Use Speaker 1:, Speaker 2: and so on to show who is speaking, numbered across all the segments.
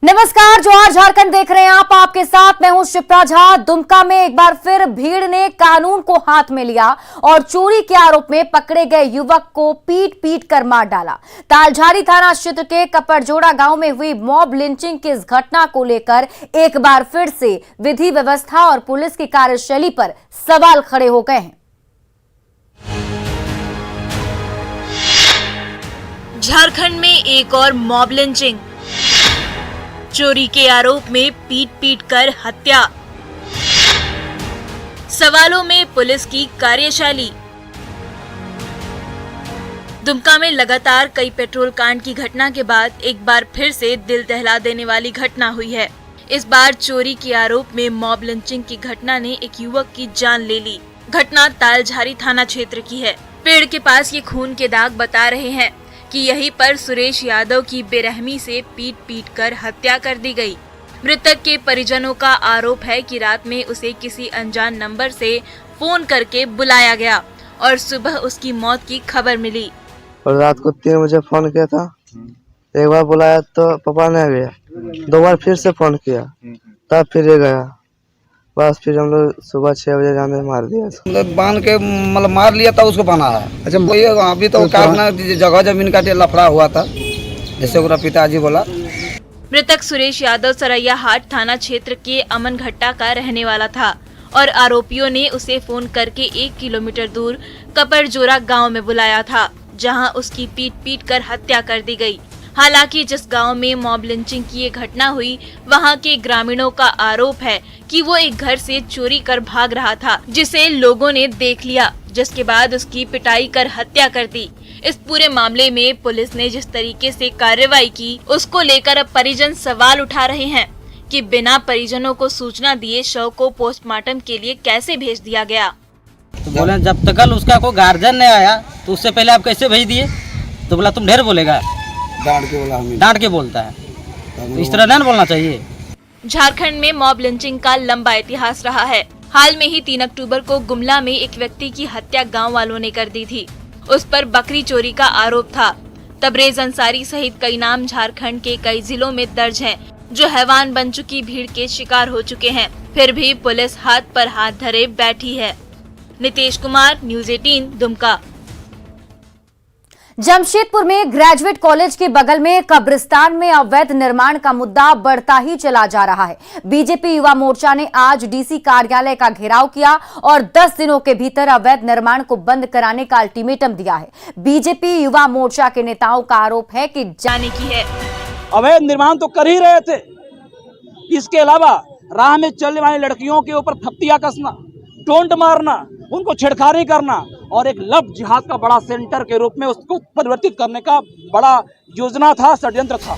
Speaker 1: नमस्कार, जोहार झारखंड देख रहे हैं आप। आपके साथ मैं हूं शिप्रा झा। दुमका में एक बार फिर भीड़ ने कानून को हाथ में लिया और चोरी के आरोप में पकड़े गए युवक को पीट पीट कर मार डाला। तालझारी थाना क्षेत्र के कपड़जोड़ा गांव में हुई मॉब लिंचिंग की इस घटना को लेकर एक बार फिर से विधि व्यवस्था और पुलिस की कार्यशैली पर सवाल खड़े हो गए हैं।
Speaker 2: झारखंड में एक और मॉब लिंचिंग, चोरी के आरोप में पीट पीट कर हत्या, सवालों में पुलिस की कार्यशैली। दुमका में लगातार कई पेट्रोल कांड की घटना के बाद एक बार फिर से दिल दहला देने वाली घटना हुई है। इस बार चोरी के आरोप में मॉब लिंचिंग की घटना ने एक युवक की जान ले ली। घटना तालझारी थाना क्षेत्र की है। पेड़ के पास ये खून के दाग बता रहे हैं कि यहीं पर सुरेश यादव की बेरहमी से पीट पीट कर हत्या कर दी गई। मृतक के परिजनों का आरोप है कि रात में उसे किसी अनजान नंबर से फोन करके बुलाया गया और सुबह उसकी मौत की खबर मिली।
Speaker 3: और रात को 3 बजे फोन किया था। एक बार बुलाया तो पापा ने गया, 2 बार फिर से फोन किया, तब फिर ये गया। बस फिर हम लोग सुबह 6 बजे जाने मार दिया।
Speaker 4: बांध के मतलब मार लिया था, उसको बना है। अच्छा, वही अभी तो काटना जगह जमीन का लफड़ा हुआ था, जैसे मेरा पिताजी बोला।
Speaker 2: मृतक सुरेश यादव सरैया हाट थाना क्षेत्र के अमन घट्टा का रहने वाला था और आरोपियों ने उसे फोन करके 1 किलोमीटर दूर कपड़जोड़ा गांव में बुलाया था, जहां उसकी पीट पीट कर हत्या कर दी गई। हालांकि जिस गांव में मॉब लिंचिंग की ये घटना हुई, वहां के ग्रामीणों का आरोप है कि वो एक घर से चोरी कर भाग रहा था, जिसे लोगों ने देख लिया, जिसके बाद उसकी पिटाई कर हत्या कर दी। इस पूरे मामले में पुलिस ने जिस तरीके से कार्रवाई की, उसको लेकर अब परिजन सवाल उठा रहे हैं कि बिना परिजनों को सूचना दिए शव को पोस्टमार्टम के लिए कैसे भेज दिया गया।
Speaker 5: तो बोले जब तक उसका कोई गार्जियन नहीं आया तो उससे पहले आप कैसे भेज दिए? तो बोला तुम ढेर बोलेगा, डांट के बोलता है, तो इस तरह नहीं बोलना चाहिए।
Speaker 2: झारखंड में मॉब लिंचिंग का लंबा इतिहास रहा है। हाल में ही 3 अक्टूबर को गुमला में एक व्यक्ति की हत्या गांव वालों ने कर दी थी। उस पर बकरी चोरी का आरोप था। तबरेज अंसारी सहित कई नाम झारखंड के कई जिलों में दर्ज हैं, जो हैवान बन चुकी भीड़ के शिकार हो चुके हैं। फिर भी पुलिस हाथ पर हाथ धरे बैठी है। नितेश कुमार, न्यूज़ 18, दुमका।
Speaker 1: जमशेदपुर में ग्रेजुएट कॉलेज के बगल में कब्रिस्तान में अवैध निर्माण का मुद्दा बढ़ता ही चला जा रहा है। बीजेपी युवा मोर्चा ने आज डीसी कार्यालय का घेराव किया और 10 दिनों के भीतर अवैध निर्माण को बंद कराने का अल्टीमेटम दिया है। बीजेपी युवा मोर्चा के नेताओं का आरोप है कि
Speaker 2: जाने की है
Speaker 6: अवैध निर्माण तो कर ही रहे थे, इसके अलावा राह में चलने वाली लड़कियों के ऊपर थप्पियां कसना, टोंट मारना, उनको छेड़खानी करना और एक लव जिहाद का बड़ा सेंटर के रूप में उसको परिवर्तित करने का बड़ा योजना था, षड्यंत्र था।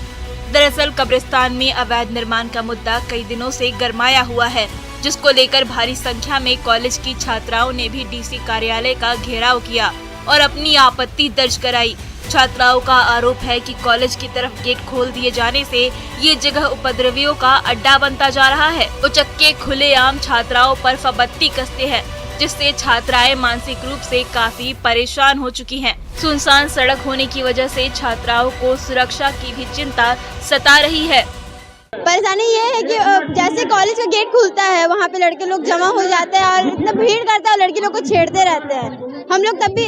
Speaker 2: दरअसल कब्रिस्तान में अवैध निर्माण का मुद्दा कई दिनों से गरमाया हुआ है, जिसको लेकर भारी संख्या में कॉलेज की छात्राओं ने भी डीसी कार्यालय का घेराव किया और अपनी आपत्ति दर्ज कराई। छात्राओं का आरोप है कि कॉलेज की तरफ गेट खोल दिए जाने से ये जगह उपद्रवियों का अड्डा बनता जा रहा है। उचक्के खुलेआम छात्राओं पर फबत्ती कसते हैं, जिससे छात्राएं मानसिक रूप से काफी परेशान हो चुकी हैं। सुनसान सड़क होने की वजह से छात्राओं को सुरक्षा की भी चिंता सता रही है।
Speaker 7: परेशानी ये है कि जैसे कॉलेज का गेट खुलता है, वहाँ पे लड़के लोग जमा हो जाते हैं और इतना भीड़ करता है और लड़की लोग को छेड़ते रहते हैं। हम लोग तब भी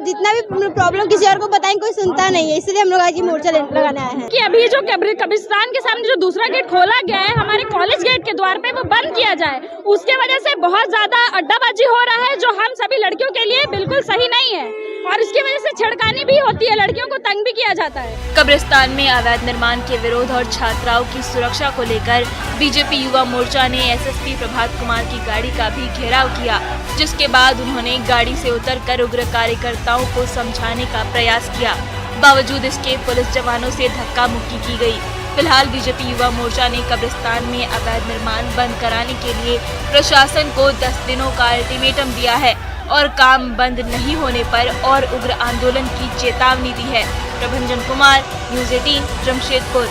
Speaker 7: जितना भी प्रॉब्लम किसी और को बताएंगे, कोई सुनता नहीं है, इसलिए हम लोग आज ये मोर्चा लगाने आए हैं
Speaker 8: कि अभी जो कब्रिस्तान के सामने जो दूसरा गेट खोला गया है हमारे कॉलेज गेट के द्वार पे, वो बंद किया जाए। उसके वजह से बहुत ज्यादा अड्डाबाजी हो रहा है, जो हम सभी लड़कियों के लिए बिल्कुल सही नहीं है और इसकी वजह से छेड़खानी भी होती है, लड़कियों को तंग भी किया जाता है।
Speaker 2: कब्रिस्तान में अवैध निर्माण के विरोध और छात्राओं की सुरक्षा को लेकर बीजेपी युवा मोर्चा ने एसएसपी प्रभात कुमार की गाड़ी का भी घेराव किया, जिसके बाद उन्होंने गाड़ी से उतरकर उग्र कार्यकर्ताओं को समझाने का प्रयास किया। बावजूद इसके पुलिस जवानों से धक्का मुक्की की गई। फिलहाल बीजेपी युवा मोर्चा ने कब्रिस्तान में अवैध निर्माण बंद कराने के लिए प्रशासन को 10 दिनों का अल्टीमेटम दिया है और काम बंद नहीं होने पर और उग्र आंदोलन की चेतावनी दी है। प्रभंजन कुमार, न्यूज़ 18, जमशेदपुर।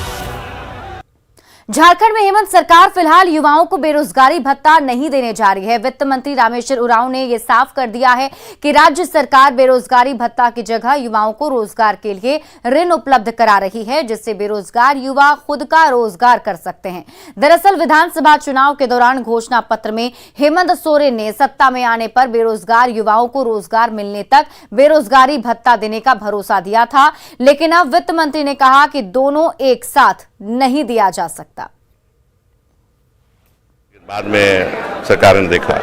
Speaker 1: झारखंड में हेमंत सरकार फिलहाल युवाओं को बेरोजगारी भत्ता नहीं देने जा रही है। वित्त मंत्री रामेश्वर उरांव ने यह साफ कर दिया है कि राज्य सरकार बेरोजगारी भत्ता की जगह युवाओं को रोजगार के लिए ऋण उपलब्ध करा रही है, जिससे बेरोजगार युवा खुद का रोजगार कर सकते हैं। दरअसल विधानसभा चुनाव के दौरान घोषणा पत्र में हेमंत सोरेन ने सत्ता में आने पर बेरोजगार युवाओं को रोजगार मिलने तक बेरोजगारी भत्ता देने का भरोसा दिया था, लेकिन अब वित्त मंत्री ने कहा कि दोनों एक साथ नहीं दिया जा सकता।
Speaker 9: बाद में सरकार ने देखा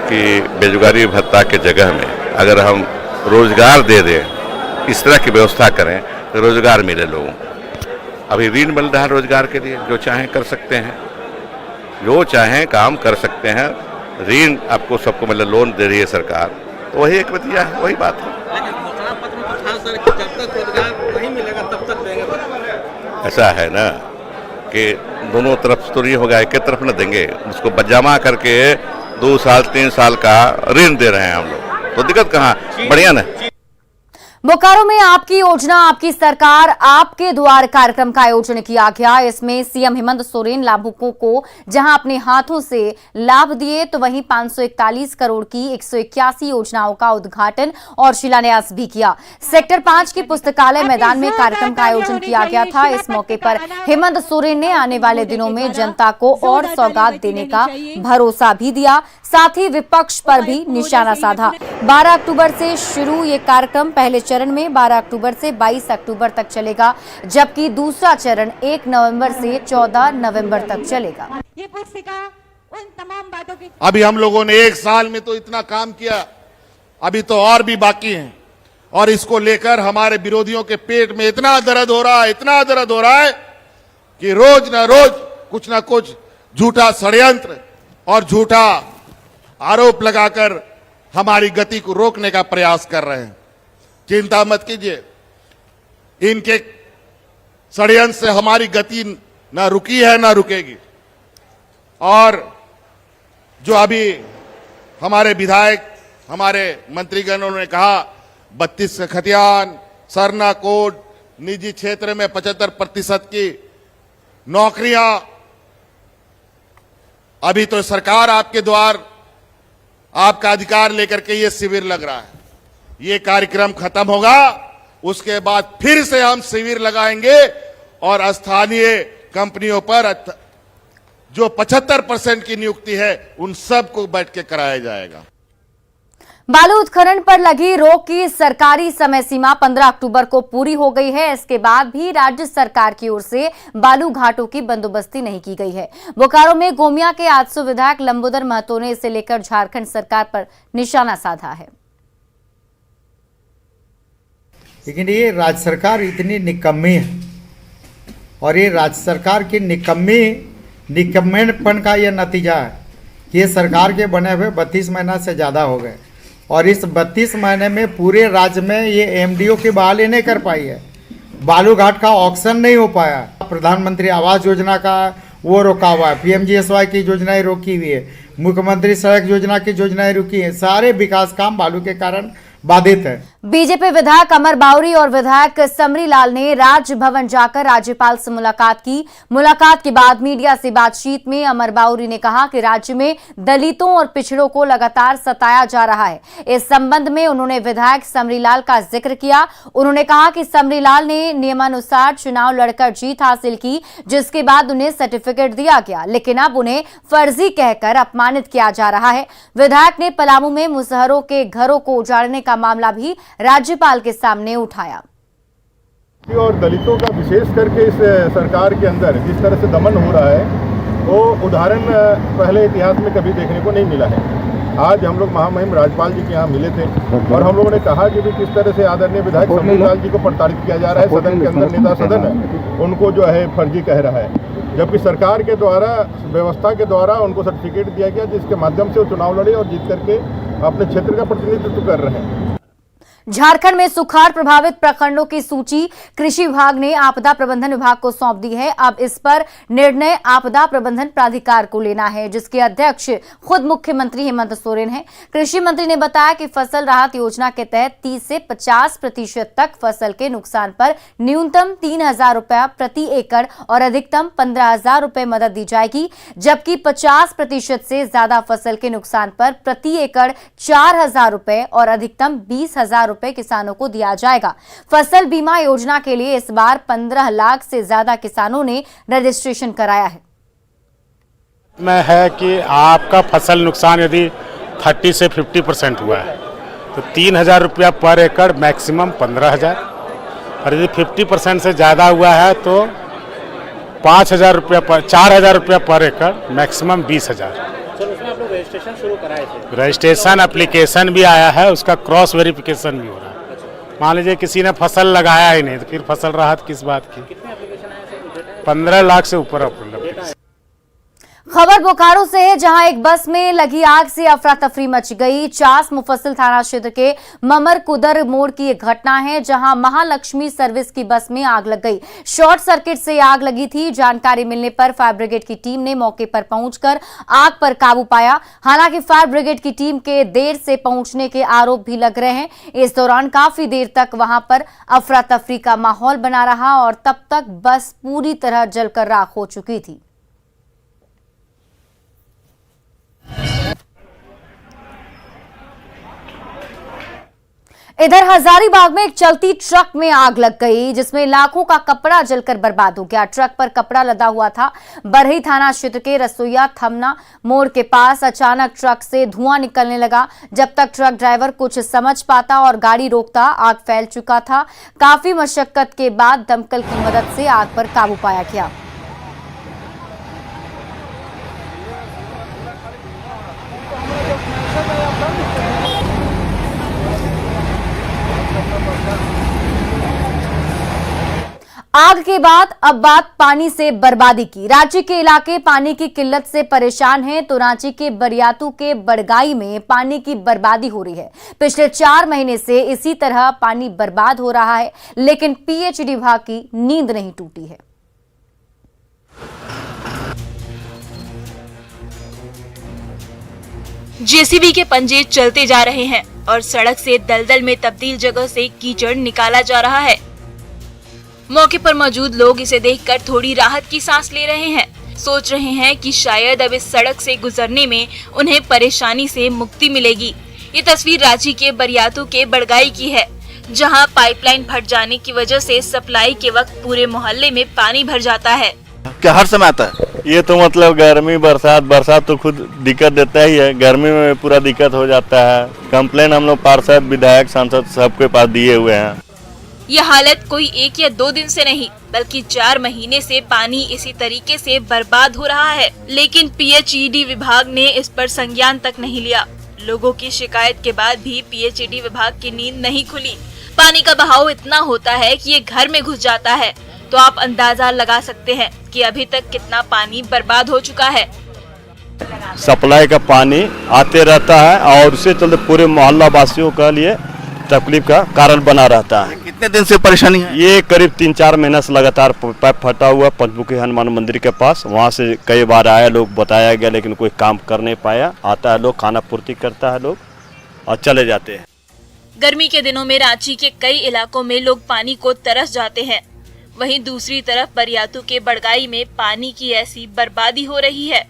Speaker 9: कि बेरोजगारी भत्ता के जगह में अगर हम रोजगार दे दें, इस तरह की व्यवस्था करें तो रोजगार मिले लोगों को। अभी ऋण मिल रहा है रोजगार के लिए, जो चाहें कर सकते हैं, जो चाहें काम कर सकते हैं। ऋण आपको सबको मतलब लोन दे रही है सरकार, तो वही एक नतीजा है, वही बात है।
Speaker 5: जब तक रोजगार नहीं मिलेगा तब तक देंगे।
Speaker 9: ऐसा है ना कि दोनों तरफ तो नहीं होगा, एक तरफ न देंगे, उसको जमा करके 2 साल 3 साल का ऋण दे रहे हैं हम लोग, तो दिक्कत कहाँ, बढ़िया ना।
Speaker 1: बोकारो में आपकी योजना आपकी सरकार आपके द्वार कार्यक्रम का आयोजन किया गया। इसमें सीएम हेमंत सोरेन लाभुकों को जहां अपने हाथों से लाभ दिए, तो वहीं 541 करोड़ की 181 योजनाओं का उद्घाटन और शिलान्यास भी किया। सेक्टर 5 की पुस्तकालय मैदान में कार्यक्रम का आयोजन किया गया था। इस मौके पर हेमंत सोरेन ने आने वाले दिनों में जनता को और सौगात देने का भरोसा भी दिया, साथ ही विपक्ष पर भी निशाना साधा। 12 अक्टूबर से शुरू ये कार्यक्रम पहले चरण में 12 अक्टूबर से 22 अक्टूबर तक चलेगा, जबकि दूसरा चरण 1 नवंबर से 14 नवंबर तक चलेगा।
Speaker 10: ये पुस्तिका उन तमाम बातों की
Speaker 11: अभी हम लोगों ने 1 साल में तो इतना काम किया, अभी तो और भी बाकी है, और इसको लेकर हमारे विरोधियों के पेट में इतना दर्द हो रहा है, इतना दर्द हो रहा है कि रोज ना रोज कुछ ना कुछ झूठा षड्यंत्र और झूठा आरोप लगाकर हमारी गति को रोकने का प्रयास कर रहे हैं। चिंता मत कीजिए, इनके षड्यंत्र से हमारी गति ना रुकी है ना रुकेगी। और जो अभी हमारे विधायक, हमारे मंत्रीगणों ने कहा 32 खतियान, सरना कोड, निजी क्षेत्र में 75% की नौकरियां, अभी तो सरकार आपके द्वार आपका अधिकार लेकर के ये शिविर लग रहा है। ये कार्यक्रम खत्म होगा, उसके बाद फिर से हम शिविर लगाएंगे और स्थानीय कंपनियों पर जो 75% की नियुक्ति है उन सबको बैठ के कराया जाएगा।
Speaker 1: बालू उत्खनन पर लगी रोक की सरकारी समय सीमा 15 अक्टूबर को पूरी हो गई है। इसके बाद भी राज्य सरकार की ओर से बालू घाटों की बंदोबस्ती नहीं की गई है। बोकारो में गोमिया के आजसू विधायक लंबोदर महतो ने इसे लेकर झारखंड सरकार पर निशाना साधा है।
Speaker 12: लेकिन ये राज्य सरकार इतनी निकम्मी है, और ये राज्य सरकार की निकम्मेपन का ये नतीजा है कि ये सरकार के बने हुए 32 महीना से ज़्यादा हो गए, और इस 32 महीने में पूरे राज्य में ये एमडीओ की बहाली नहीं कर पाई है। बालू घाट का ऑक्शन नहीं हो पाया। प्रधानमंत्री आवास योजना का वो रोका हुआ है, पीएमजीएसवाई की योजनाएं रोकी हुई है, मुख्यमंत्री सड़क योजना की योजनाएं रुकी है। सारे विकास काम बालू के कारण बाधित है।
Speaker 1: बीजेपी विधायक अमर बाउरी और विधायक समरी लाल ने राजभवन जाकर राज्यपाल से मुलाकात की। मुलाकात के बाद मीडिया से बातचीत में अमर बाउरी ने कहा कि राज्य में दलितों और पिछड़ों को लगातार सताया जा रहा है। इस संबंध में उन्होंने विधायक समरी लाल का जिक्र किया। उन्होंने कहा कि समरी लाल ने नियमानुसार चुनाव लड़कर जीत हासिल की, जिसके बाद उन्हें सर्टिफिकेट दिया गया, लेकिन अब उन्हें फर्जी कहकर अपमानित किया जा रहा है। विधायक ने पलामू में मुसहरों के घरों को उजाड़ने का मामला भी राज्यपाल के सामने उठाया।
Speaker 13: और दलितों का विशेष करके इस सरकार के अंदर जिस तरह से दमन हो रहा है, वो उदाहरण पहले इतिहास में कभी देखने को नहीं मिला है। आज हम लोग महामहिम राज्यपाल जी के यहाँ मिले थे और हम लोगों ने कहा कि भी किस तरह से आदरणीय विधायक समरी लाल जी को प्रताड़ित किया जा रहा है। सदन के अंदर नेता सदन है, उनको जो है फर्जी कह रहा है, जबकि सरकार के द्वारा, व्यवस्था के द्वारा उनको सर्टिफिकेट दिया गया, जिसके माध्यम से वो चुनाव लड़े और जीत करके अपने क्षेत्र का प्रतिनिधित्व कर रहे हैं।
Speaker 1: झारखंड में सुखाड़ प्रभावित प्रखंडों की सूची कृषि विभाग ने आपदा प्रबंधन विभाग को सौंप दी है। अब इस पर निर्णय आपदा प्रबंधन प्राधिकार को लेना है, जिसके अध्यक्ष खुद मुख्यमंत्री हेमंत सोरेन हैं। कृषि मंत्री ने बताया कि फसल राहत योजना के तहत 30 से 50% तक फसल के नुकसान पर न्यूनतम 3,000 रुपया प्रति एकड़ और अधिकतम 15,000 रुपए मदद दी जाएगी, जबकि 50% से ज्यादा फसल के नुकसान पर प्रति एकड़ 4,000 रुपए और अधिकतम 20,000 रुपए किसानों को दिया जाएगा। फसल बीमा योजना के लिए इस बार 15 लाख से ज्यादा किसानों ने रजिस्ट्रेशन कराया है।
Speaker 14: में है कि आपका फसल नुकसान यदि 30 से 50% हुआ है तो 3,000 रुपया पर एकड़, मैक्सिमम 15,000, और यदि 50% से ज़्यादा हुआ है तो 5,000 रुपया पर, 4,000 रुपया पर एकड़, मैक्सिमम 20,000।
Speaker 5: रजिस्ट्रेशन शुरू कराए थे।
Speaker 14: रजिस्ट्रेशन एप्लीकेशन भी आया है, उसका क्रॉस वेरिफिकेशन भी हो रहा है। मान लीजिए किसी ने फसल लगाया ही नहीं तो फिर फसल राहत किस बात की। 15 लाख से ऊपर।
Speaker 1: खबर बोकारो से है, जहां एक बस में लगी आग से अफरा तफरी मच गई। चास मुफस्सिल थाना क्षेत्र के ममरकुदर मोड़ की एक घटना है, जहां महालक्ष्मी सर्विस की बस में आग लग गई। शॉर्ट सर्किट से आग लगी थी। जानकारी मिलने पर फायर ब्रिगेड की टीम ने मौके पर पहुंचकर आग पर काबू पाया। हालांकि फायर ब्रिगेड की टीम के देर से पहुंचने के आरोप भी लग रहे हैं। इस दौरान काफी देर तक वहां पर अफरा तफरी का माहौल बना रहा और तब तक बस पूरी तरह जलकर राख हो चुकी थी। इधर हजारीबाग में एक चलती ट्रक में आग लग गई, जिसमें लाखों का कपड़ा जलकर बर्बाद हो गया। ट्रक पर कपड़ा लदा हुआ था। बरही थाना क्षेत्र के रसोईया थमना मोड़ के पास अचानक ट्रक से धुआं निकलने लगा। जब तक ट्रक ड्राइवर कुछ समझ पाता और गाड़ी रोकता, आग फैल चुका था। काफी मशक्कत के बाद दमकल की मदद से आग पर काबू पाया गया। आग के बाद अब बात पानी से बर्बादी की। रांची के इलाके पानी की किल्लत से परेशान हैं, तो रांची के बरियातू के बड़गाई में पानी की बर्बादी हो रही है। पिछले 4 महीने से इसी तरह पानी बर्बाद हो रहा है, लेकिन पीएचईडी विभाग की नींद नहीं टूटी है।
Speaker 2: जेसीबी के पंजे चलते जा रहे हैं और सड़क से दलदल में तब्दील जगह से कीचड़ निकाला जा रहा है। मौके पर मौजूद लोग इसे देखकर थोड़ी राहत की सांस ले रहे हैं। सोच रहे हैं कि शायद अब इस सड़क से गुजरने में उन्हें परेशानी से मुक्ति मिलेगी। ये तस्वीर रांची के बरियातू के बड़गाई की है, जहां पाइपलाइन फट जाने की वजह से सप्लाई के वक्त पूरे मोहल्ले में पानी भर जाता है।
Speaker 15: क्या हर समय आता है? ये तो मतलब गर्मी बरसात तो खुद दिक्कत देता ही है। गर्मी में पूरा दिक्कत हो जाता है। कंप्लेन हम लोग पार्षद, विधायक, सांसद सबके पास दिए हुए हैं।
Speaker 2: यह हालत कोई 1 या 2 दिन से नहीं, बल्कि 4 महीने से पानी इसी तरीके से बर्बाद हो रहा है, लेकिन पीएचईडी विभाग ने इस पर संज्ञान तक नहीं लिया। लोगों की शिकायत के बाद भी पीएचईडी विभाग की नींद नहीं खुली। पानी का बहाव इतना होता है कि ये घर में घुस जाता है, तो आप अंदाजा लगा सकते हैं कि अभी तक कितना पानी बर्बाद हो चुका है।
Speaker 15: सप्लाई का पानी आते रहता है और उससे चलते पूरे मोहल्ला वासियों के लिए तकलीफ का कारण बना रहता है।
Speaker 16: कितने दिन से परेशानी है?
Speaker 15: ये करीब 3-4 महीना से लगातार पाइप फटा हुआ पंचमुखी हनुमान मंदिर के पास। वहाँ से कई बार आया लोग, बताया गया, लेकिन कोई काम कर नहीं पाया। आता है लोग, खाना पूर्ति करता है लोग और चले जाते हैं।
Speaker 2: गर्मी के दिनों में रांची के कई इलाकों में लोग पानी को तरस जाते हैं। वहीं दूसरी तरफ बरियातू के बड़गाई में पानी की ऐसी बर्बादी हो रही है।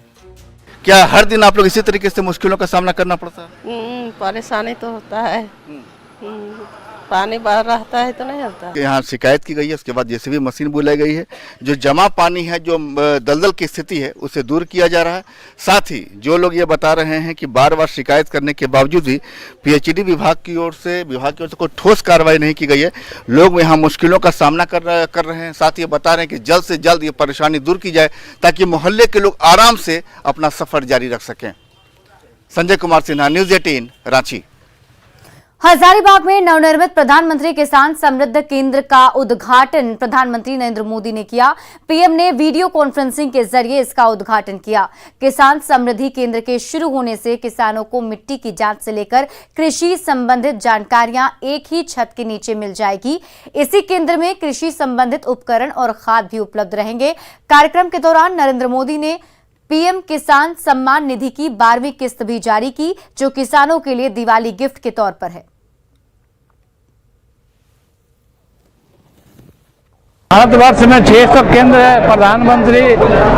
Speaker 16: क्या हर दिन आप लोग इसी तरीके से मुश्किलों का सामना करना पड़ता है?
Speaker 17: परेशानी तो होता है। पानी बाहर रहता है तो नहीं होता।
Speaker 16: यहाँ शिकायत की गई है, उसके बाद जेसीबी मशीन बुलाई गई है। जो जमा पानी है, जो दलदल की स्थिति है, उसे दूर किया जा रहा है। साथ ही जो लोग ये बता रहे हैं कि बार बार शिकायत करने के बावजूद भी पीएचईडी विभाग की ओर से कोई ठोस कार्रवाई नहीं की गई है। लोग यहाँ मुश्किलों का सामना कर रहे हैं। साथ ही बता रहे हैं कि जल्द से जल्द ये परेशानी दूर की जाए, ताकि मोहल्ले के लोग आराम से अपना सफर जारी रख सकें। संजय कुमार सिन्हा, न्यूज़ 18, रांची।
Speaker 1: हजारीबाग में नवनिर्मित प्रधानमंत्री किसान समृद्धि केंद्र का उद्घाटन प्रधानमंत्री नरेंद्र मोदी ने किया। पीएम ने वीडियो कॉन्फ्रेंसिंग के जरिए इसका उद्घाटन किया। किसान समृद्धि केंद्र के शुरू होने से किसानों को मिट्टी की जांच से लेकर कृषि संबंधित जानकारियां एक ही छत के नीचे मिल जाएगी। इसी केंद्र में कृषि संबंधित उपकरण और खाद भी उपलब्ध रहेंगे। कार्यक्रम के दौरान नरेंद्र मोदी ने पीएम किसान सम्मान निधि की 12वीं किस्त भी जारी की, जो किसानों के लिए दिवाली गिफ्ट के तौर पर है।
Speaker 18: भारतवर्ष में 600 केंद्र प्रधानमंत्री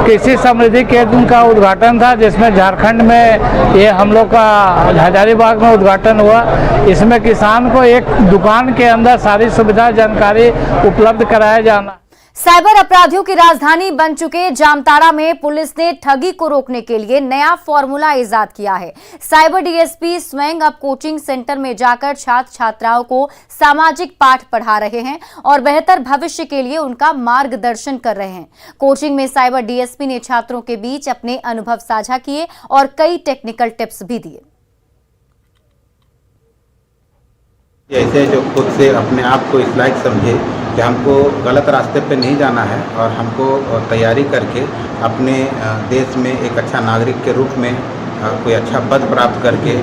Speaker 18: कृषि समृद्धि केंद्र का उद्घाटन था, जिसमें झारखंड में ये हम लोग का हजारीबाग में उद्घाटन हुआ। इसमें किसान को एक दुकान के अंदर सारी सुविधा जानकारी उपलब्ध कराया जाना।
Speaker 1: साइबर अपराधियों की राजधानी बन चुके जामताड़ा में पुलिस ने ठगी को रोकने के लिए नया फॉर्मूला इजाद किया है। साइबर डीएसपी स्वयं अब कोचिंग सेंटर में जाकर छात्र छात्राओं को सामाजिक पाठ पढ़ा रहे हैं और बेहतर भविष्य के लिए उनका मार्गदर्शन कर रहे हैं। कोचिंग में साइबर डीएसपी ने छात्रों के बीच अपने अनुभव साझा किए और कई टेक्निकल टिप्स भी दिए।
Speaker 19: ऐसे जो खुद से अपने आप को इस लायक समझे कि हमको गलत रास्ते पे नहीं जाना है और हमको तैयारी करके अपने देश में एक अच्छा नागरिक के रूप में कोई अच्छा पद प्राप्त करके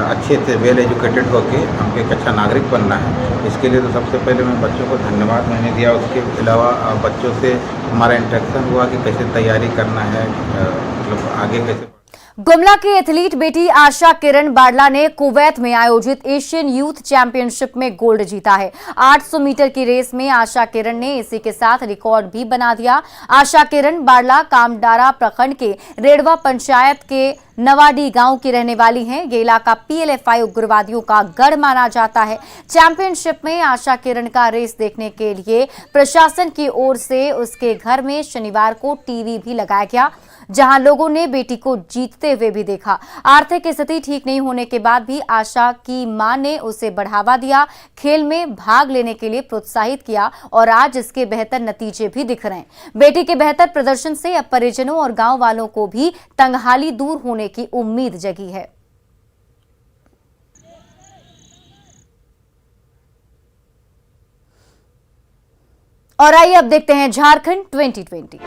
Speaker 19: अच्छे से वेल एजुकेटेड होके हमको एक अच्छा नागरिक बनना है। इसके लिए तो सबसे पहले मैं बच्चों को धन्यवाद मैंने दिया। उसके अलावा बच्चों से हमारा इंटरेक्शन हुआ कि कैसे तैयारी करना है, मतलब आगे कैसे।
Speaker 1: गुमला की एथलीट बेटी आशा किरण बाडला ने कुवैत में आयोजित एशियन यूथ चैंपियनशिप में गोल्ड जीता है। 800 मीटर की रेस में आशा किरण ने इसी के साथ रिकॉर्ड भी बना दिया। आशा किरण बाडला कामडारा प्रखंड के रेड़वा पंचायत के नवाडी गांव की रहने वाली हैं। ये इलाका PLFI उग्रवादियों का गढ़ माना जाता है। चैंपियनशिप में आशा किरण का रेस देखने के लिए प्रशासन की ओर से उसके घर में शनिवार को टीवी भी लगाया गया, जहां लोगों ने बेटी को जीतते हुए भी देखा। आर्थिक स्थिति ठीक नहीं होने के बाद भी आशा की मां ने उसे बढ़ावा दिया, खेल में भाग लेने के लिए प्रोत्साहित किया और आज इसके बेहतर नतीजे भी दिख रहे हैं। बेटी के बेहतर प्रदर्शन से अब परिजनों और गांव वालों को भी तंगहाली दूर होने की उम्मीद जगी है। और आइए अब देखते हैं झारखंड 2020।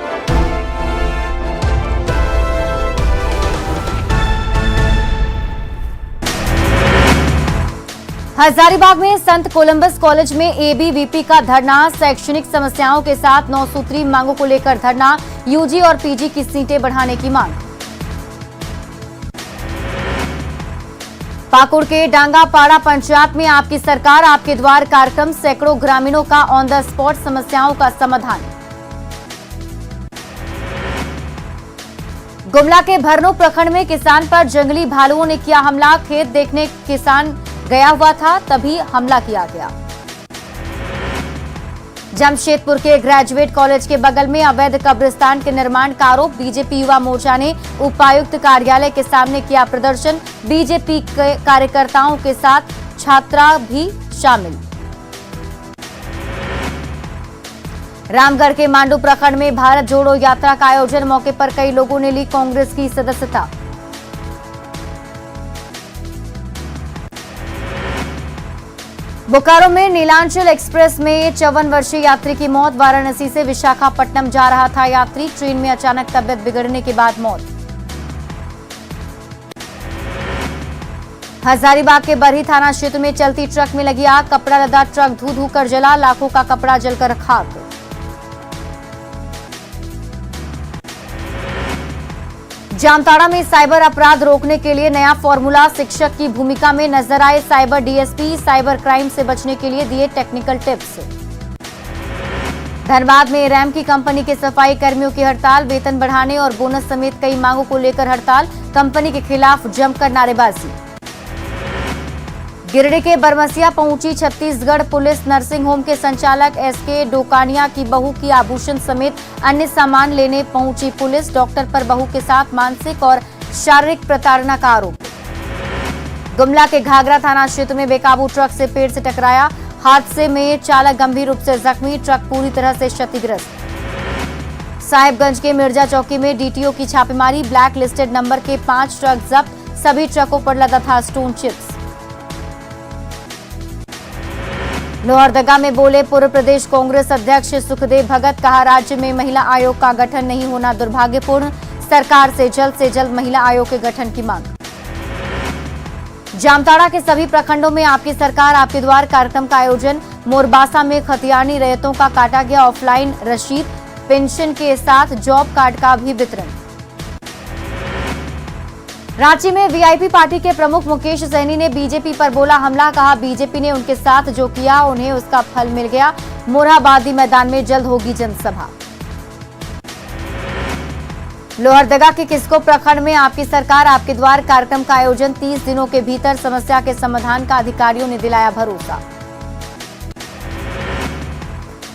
Speaker 1: हजारीबाग में संत कोलंबस कॉलेज में ABVP का धरना। शैक्षणिक समस्याओं के साथ 9 सूत्री मांगों को लेकर धरना। UG और PG की सीटें बढ़ाने की मांग। पाकुड़ के डांगापाड़ा पंचायत में आपकी सरकार आपके द्वार कार्यक्रम। सैकड़ों ग्रामीणों का ऑन द स्पॉट समस्याओं का समाधान। गुमला के भरनो प्रखंड में किसान पर जंगली भालुओं ने किया हमला। खेत देखने किसान गया हुआ था, तभी हमला किया गया। जमशेदपुर के ग्रेजुएट कॉलेज के बगल में अवैध कब्रिस्तान के निर्माण का आरोप। बीजेपी युवा मोर्चा ने उपायुक्त कार्यालय के सामने किया प्रदर्शन। बीजेपी के कार्यकर्ताओं के साथ छात्रा भी शामिल। रामगढ़ के मांडू प्रखंड में भारत जोड़ो यात्रा का आयोजन। मौके पर कई लोगों ने ली कांग्रेस की सदस्यता। बोकारो में नीलांचल एक्सप्रेस में 54 वर्षीय यात्री की मौत। वाराणसी से विशाखापट्टनम जा रहा था यात्री, ट्रेन में अचानक तबियत बिगड़ने के बाद मौत। हजारीबाग के बरही थाना क्षेत्र में चलती ट्रक में लगी आग। कपड़ा लदा ट्रक धू धू कर जला। लाखों का कपड़ा जलकर खाक। जामताड़ा में साइबर अपराध रोकने के लिए नया फॉर्मूला। शिक्षक की भूमिका में नजर आए साइबर डीएसपी। साइबर क्राइम से बचने के लिए दिए टेक्निकल टिप्स। धनबाद में रैम की कंपनी के सफाई कर्मियों की हड़ताल। वेतन बढ़ाने और बोनस समेत कई मांगों को लेकर हड़ताल। कंपनी के खिलाफ जमकर नारेबाजी। गिरिडीह के बरमसिया पहुंची छत्तीसगढ़ पुलिस। नर्सिंग होम के संचालक SK डोकानिया की बहू की आभूषण समेत अन्य सामान लेने पहुंची पुलिस। डॉक्टर पर बहू के साथ मानसिक और शारीरिक प्रताड़ना का आरोप। गुमला के घाघरा थाना क्षेत्र में बेकाबू ट्रक से पेड़ से टकराया। हादसे में चालक गंभीर रूप से जख्मी। ट्रक पूरी तरह से क्षतिग्रस्त। साहिबगंज के मिर्जा चौकी में DTO की छापेमारी। ब्लैक लिस्टेड नंबर के 5 ट्रक जब्त। सभी ट्रकों पर लदा था स्टोन चिप्स। लोहरदगा में बोले पूर्व प्रदेश कांग्रेस अध्यक्ष सुखदेव भगत, कहा राज्य में महिला आयोग का गठन नहीं होना दुर्भाग्यपूर्ण, सरकार से जल्द महिला आयोग के गठन की मांग। जामताड़ा के सभी प्रखंडों में आपकी सरकार आपके द्वार कार्यक्रम का आयोजन, मोरबासा में खतियानी रैयतों का काटा गया ऑफलाइन रसीद, पेंशन के साथ जॉब कार्ड का भी वितरण। रांची में वीआईपी पार्टी के प्रमुख मुकेश सैनी ने बीजेपी पर बोला हमला, कहा बीजेपी ने उनके साथ जो किया उन्हें उसका फल मिल गया, मोरहाबादी मैदान में जल्द होगी जनसभा। लोहरदगा के किस्को प्रखंड में आपकी सरकार आपके द्वार कार्यक्रम का आयोजन, 30 दिनों के भीतर समस्या के समाधान का अधिकारियों ने दिलाया भरोसा।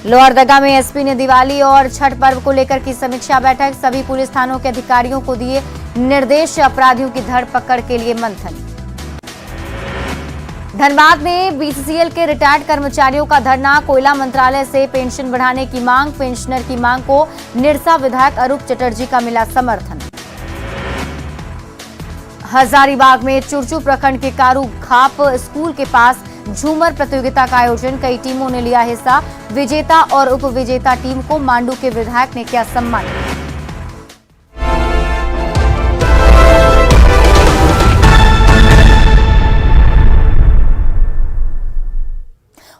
Speaker 1: लोहरदगा में एसपी ने दिवाली और छठ पर्व को लेकर की समीक्षा बैठक, सभी पुलिस थानों के अधिकारियों को दिए निर्देश, अपराधियों की धरपकड़ के लिए मंथन। धनबाद में बीसीसीएल के रिटायर्ड कर्मचारियों का धरना, कोयला मंत्रालय से पेंशन बढ़ाने की मांग, पेंशनर की मांग को निरसा विधायक अरूप चटर्जी का मिला समर्थन। हजारीबाग में चुरचू प्रखंड के कारू खाप स्कूल के पास झूमर प्रतियोगिता का आयोजन, कई टीमों ने लिया हिस्सा, विजेता और उप विजेता टीम को मांडू के विधायक ने किया सम्मानित।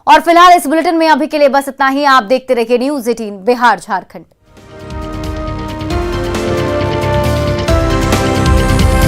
Speaker 1: और फिलहाल इस बुलेटिन में अभी के लिए बस इतना ही। आप देखते रहिए न्यूज़ 18 बिहार झारखंड।